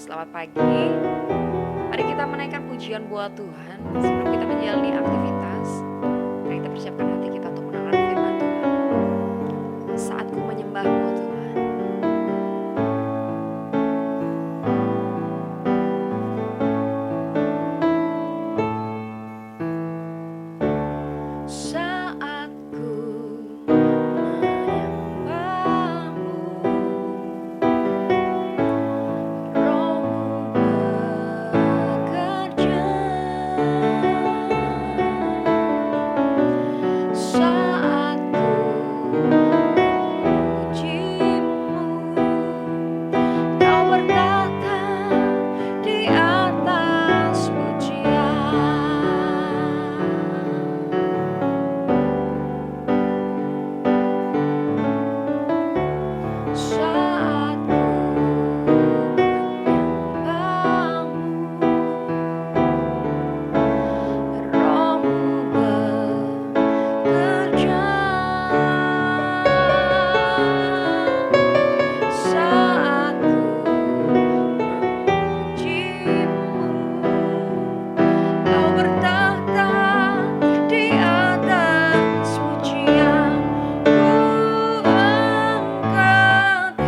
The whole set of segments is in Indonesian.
Selamat pagi. Mari kita menaikkan pujian buat Tuhan sebelum kita menjalani aktivitas. Mari kita persiapkan hati kita untuk mendengar firman Tuhan. Saatku menyembahmu Tuhan. Saatku menyembahmu, Rohmu bekerja. Saatku memujimu, Kau bertata di atas pujian. Saatku menyembahmu, Rohmu bekerja. Saatku memujimu, Kau bertata di atas pujian. Ku angkat hatiku,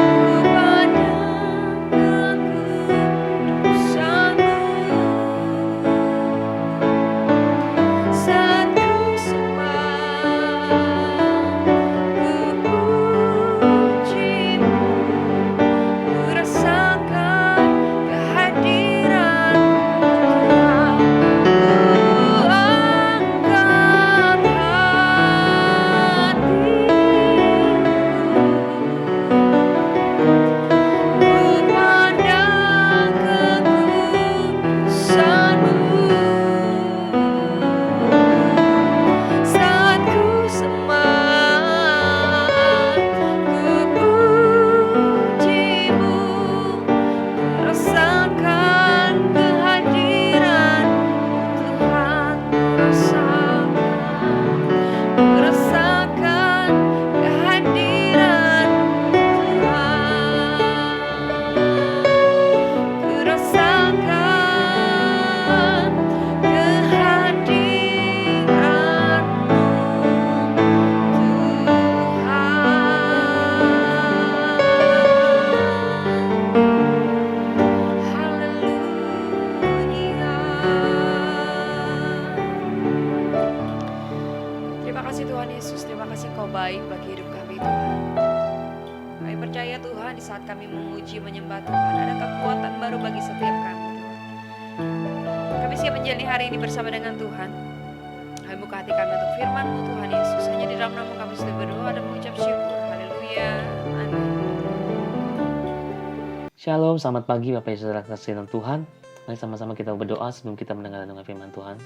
ku pandang kekudusan-Mu. Saat ku sembah, ku pujimu, ku rasakan kehadiran-Mu Tuhan. Ku angkat hatiku, ku pandang kekudusan-Mu. Saat ku sembah, ku pujimu, ku rasakan kehadiran-Mu Tuhan. Ku rasakan kehadiran-Mu Tuhan. Ku rasakan kehadiran-Mu Tuhan. Terima kasih Tuhan Yesus, terima kasih Kau baik bagi hidup kami Tuhan. Kami percaya Tuhan di saat kami memuji menyembah Tuhan ada kekuatan baru bagi setiap kami Tuhan. Kami siap menjalani hari ini bersama dengan Tuhan. Kami buka hati kami untuk firman-Mu Tuhan Yesus. Hanya di dalam nama kami sudah berdoa dan mengucap syukur. Haleluya. Amin. Shalom, selamat pagi Bapak Ibu Saudara kasih dalam Tuhan. Mari sama-sama kita berdoa sebelum kita mendengar firman Tuhan.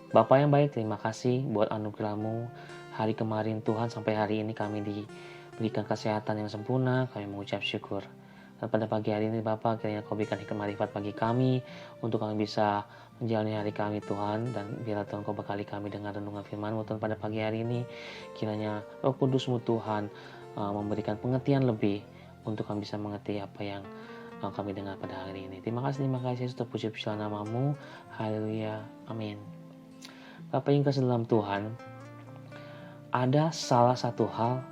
Bapa yang baik, terima kasih buat anugerah-Mu. Hari kemarin Tuhan sampai hari ini kami diberikan kesehatan yang sempurna, kami mengucap syukur. Dan pada pagi hari ini Bapak, kiranya Kau berikan hikmat marifat bagi kami, untuk kami bisa menjalani hari kami Tuhan. Dan biarlah Tuhan Kau bekali kami dengan renungan firman-Mu Tuhan pada pagi hari ini. Kiranya Roh Kudus-Mu Tuhan memberikan pengertian lebih, untuk kami bisa mengerti apa yang kami dengar pada hari ini. Terima kasih Yesus, terpuji-puji nama-Mu. Haleluya, amin. Bapak yang kasih dalam Tuhan, ada salah satu hal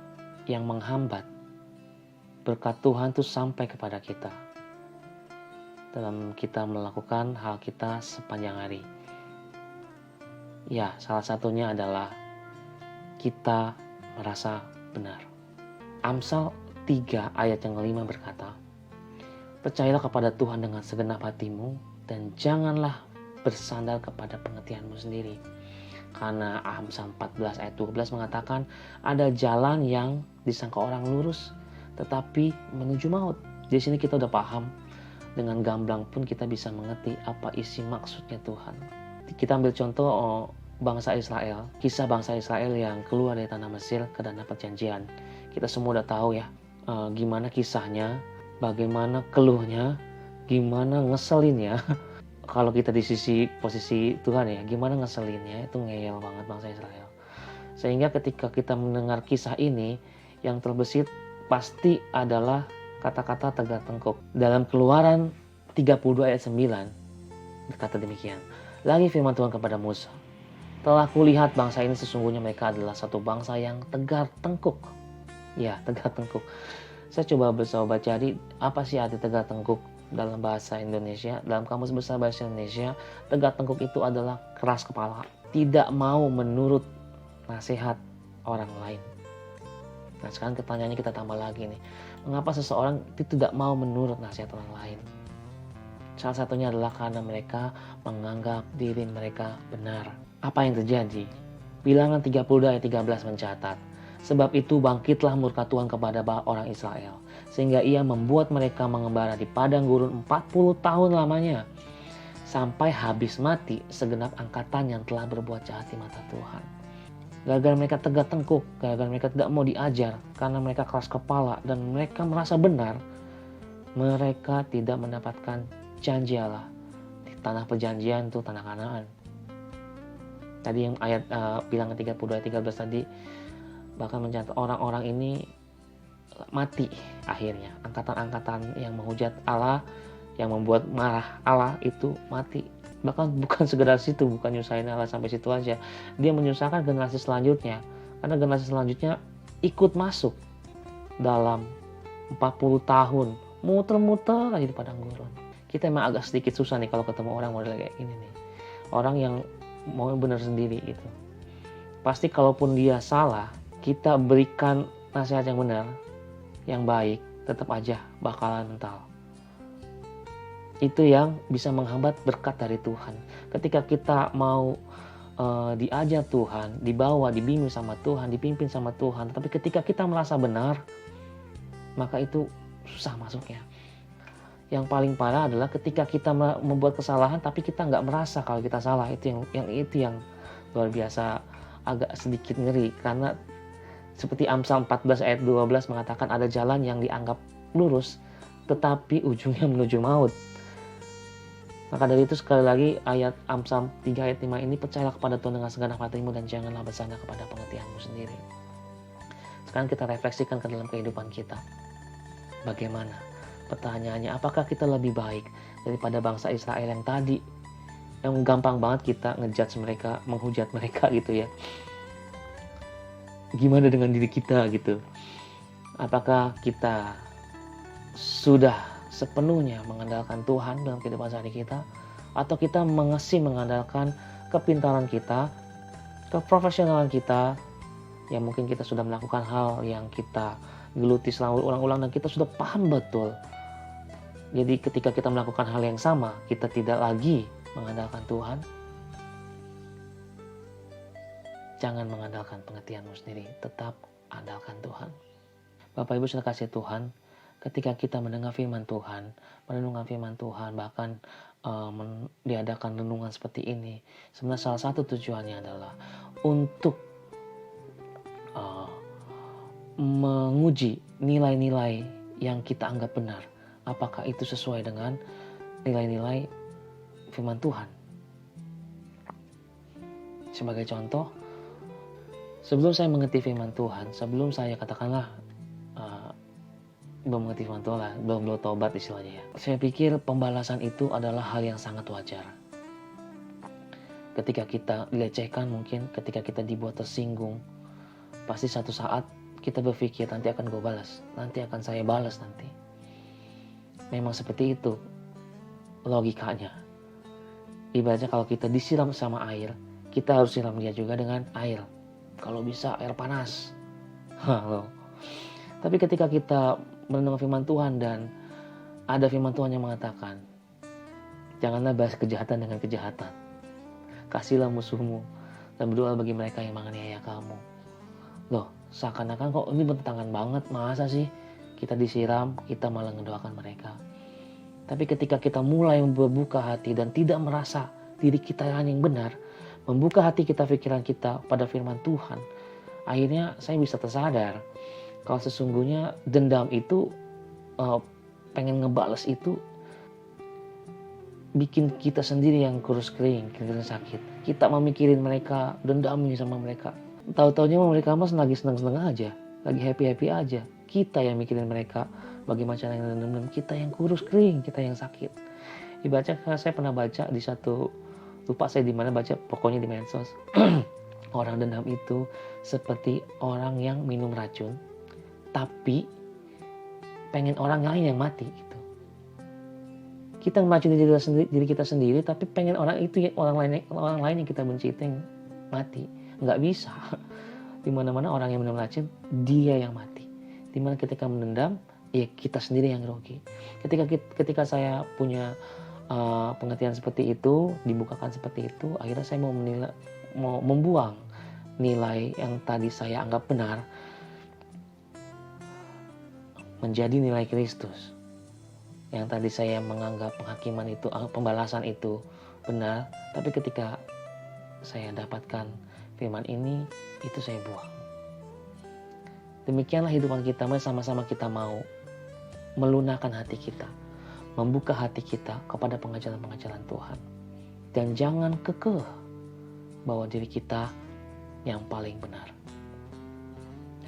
yang menghambat berkat Tuhan itu sampai kepada kita dalam kita melakukan hal kita sepanjang hari. Ya, salah satunya adalah kita merasa benar. Amsal 3 ayat yang kelima berkata, percayalah kepada Tuhan dengan segenap hatimu dan janganlah bersandar kepada pengertianmu sendiri. Karena Amsal 14 ayat 12 mengatakan ada jalan yang disangka orang lurus tetapi menuju maut. Di sini kita udah paham, dengan gamblang pun kita bisa mengerti apa isi maksudnya Tuhan. Kita ambil contoh bangsa Israel, kisah bangsa Israel yang keluar dari tanah Mesir ke tanah perjanjian. Kita semua udah tahu ya, gimana kisahnya, bagaimana keluhnya, gimana ngeselinnya. Kalau kita di posisi Tuhan ya, gimana ngeselinnya, itu ngeyel banget bangsa Israel. Sehingga ketika kita mendengar kisah ini, yang terbesit pasti adalah kata-kata tegak tengkuk. Dalam Keluaran 32 ayat 9 berkata demikian. Lagi firman Tuhan kepada Musa, telah kulihat bangsa ini sesungguhnya mereka adalah satu bangsa yang tegak tengkuk. Ya, tegak tengkuk. Saya coba cari apa sih arti tegak tengkuk dalam bahasa Indonesia. Dalam Kamus Besar Bahasa Indonesia, tegak tengkuk itu adalah keras kepala, tidak mau menurut nasihat orang lain. Nah, sekarang pertanyaannya kita tambah lagi nih. Mengapa seseorang itu tidak mau menurut nasihat orang lain? Salah satunya adalah karena mereka menganggap diri mereka benar. Apa yang terjadi? Bilangan 32 ayat 13 mencatat, sebab itu bangkitlah murka Tuhan kepada orang Israel, sehingga ia membuat mereka mengembara di padang gurun 40 tahun lamanya, sampai habis mati segenap angkatan yang telah berbuat jahat di mata Tuhan. Gara-gara mereka tegak tengkuk, gara-gara mereka tidak mau diajar, karena mereka keras kepala dan mereka merasa benar, mereka tidak mendapatkan janji Allah di tanah perjanjian, itu tanah Kanaan. Tadi yang ayat bilangan 32 ayat 13 tadi bahkan mencatat orang-orang ini mati akhirnya. Angkatan-angkatan yang menghujat Allah, yang membuat marah Allah itu mati. Bahkan bukan sekedar situ, bukan nyusahin Allah sampai situ aja. Dia menyusahkan generasi selanjutnya. Karena generasi selanjutnya ikut masuk dalam 40 tahun. Muter-muter aja di padang gurun. Kita emang agak sedikit susah nih kalau ketemu orang model kayak gini nih. Orang yang mau benar sendiri gitu. Pasti kalaupun dia salah, kita berikan nasihat yang benar, yang baik, tetap aja bakalan mental. Itu yang bisa menghambat berkat dari Tuhan. Ketika kita mau diajar Tuhan, dibawa, dibimbing sama Tuhan, dipimpin sama Tuhan, tapi ketika kita merasa benar, maka itu susah masuknya. Yang paling parah adalah ketika kita membuat kesalahan, tapi kita nggak merasa kalau kita salah. Itu yang luar biasa, agak sedikit ngeri. Karena seperti Amsal 14 ayat 12 mengatakan ada jalan yang dianggap lurus, tetapi ujungnya menuju maut. Maka dari itu sekali lagi ayat Amsal 3 ayat 5 ini, percayalah kepada Tuhan dengan segenap hatimu dan janganlah bersandar kepada pengertianmu sendiri. Sekarang kita refleksikan ke dalam kehidupan kita. Bagaimana? Pertanyaannya, apakah kita lebih baik daripada bangsa Israel yang tadi? Yang gampang banget kita ngejudge mereka, menghujat mereka gitu ya. Gimana dengan diri kita gitu? Apakah kita sudah sepenuhnya mengandalkan Tuhan dalam kehidupan sehari kita, atau kita mengandalkan kepintaran kita, keprofesionalan kita, yang mungkin kita sudah melakukan hal yang kita geluti selama ulang-ulang dan kita sudah paham betul. Jadi ketika kita melakukan hal yang sama, kita tidak lagi mengandalkan Tuhan. Jangan mengandalkan pengertianmu sendiri, tetap andalkan Tuhan. Bapak Ibu sudah kasih Tuhan, ketika kita mendengar firman Tuhan, merenungkan firman Tuhan, bahkan diadakan renungan seperti ini, sebenarnya salah satu tujuannya adalah untuk menguji nilai-nilai yang kita anggap benar. Apakah itu sesuai dengan nilai-nilai firman Tuhan? Sebagai contoh, sebelum saya mengerti firman Tuhan, sebelum saya katakanlah belum mengerti firman Tuhan lah, belum tobat istilahnya ya, saya pikir pembalasan itu adalah hal yang sangat wajar. Ketika kita dilecehkan, mungkin ketika kita dibuat tersinggung, pasti satu saat kita berpikir nanti akan gue balas, nanti akan saya balas nanti. Memang seperti itu logikanya. Ibaratnya kalau kita disiram sama air, kita harus siram dia juga dengan air. Kalau bisa air panas. Halo. Tapi ketika kita mendengar firman Tuhan dan ada firman Tuhan yang mengatakan, janganlah balas kejahatan dengan kejahatan. Kasihlah musuhmu dan berdoa bagi mereka yang menganiaya kamu. Loh, seakan-akan kok ini bertentangan banget. Masa sih kita disiram, kita malah mendoakan mereka. Tapi ketika kita mulai membuka hati dan tidak merasa diri kita yang benar, membuka hati kita, pikiran kita pada firman Tuhan, akhirnya saya bisa tersadar kalau sesungguhnya dendam itu, pengen ngebales itu bikin kita sendiri yang kurus kering, sakit. Kita memikirin mereka, dendam sama mereka. Tahu-taunya mereka mah lagi senang-senang aja, lagi happy-happy aja. Kita yang mikirin mereka, bagaimana cara yang dendam, kita yang kurus kering, kita yang sakit. Ibaratnya saya pernah baca di satu, lupa saya di mana baca, pokoknya di medsos. Orang dendam itu seperti orang yang minum racun, tapi pengen orang lain yang mati gitu. Kita meracuni diri kita sendiri, tapi pengen orang itu, orang lain yang kita benci itu yang mati. Nggak bisa. Dimana-mana orang yang minum racun, dia yang mati. Dimana ketika menendam, ya kita sendiri yang rugi. Ketika saya punya pengertian seperti itu, dibukakan seperti itu, akhirnya saya mau membuang nilai yang tadi saya anggap benar menjadi nilai Kristus. Yang tadi saya menganggap penghakiman itu, pembalasan itu benar, tapi ketika saya dapatkan firman ini, itu saya buang. Demikianlah hidupan kita, sama-sama kita mau melunakkan hati kita, membuka hati kita kepada pengajaran-pengajaran Tuhan. Dan jangan kekeh bahwa diri kita yang paling benar.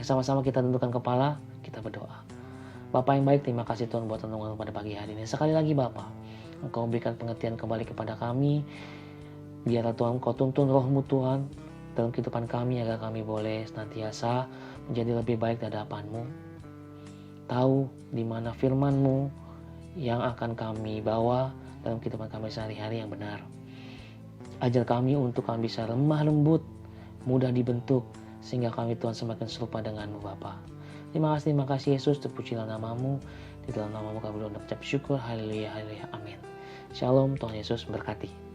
Sama-sama kita tundukkan kepala, kita berdoa. Bapa yang baik, terima kasih Tuhan buat renungan pada pagi hari ini. Sekali lagi Bapa, Engkau berikan pengertian kembali kepada kami. Biarlah Tuhan Engkau tuntun roh-Mu Tuhan dalam kehidupan kami, agar kami boleh senantiasa menjadi lebih baik di hadapan-Mu. Tahu di mana firman-Mu yang akan kami bawa dalam kehidupan kami sehari-hari yang benar. Ajar kami untuk kami bisa lemah lembut, mudah dibentuk, sehingga kami Tuhan semakin serupa dengan-Mu Bapa. Terima kasih Yesus, terpujilah nama-Mu. Di dalam nama-Mu kami berdoa, ucap syukur, haleluya, haleluya, amin. Shalom, Tuhan Yesus berkati.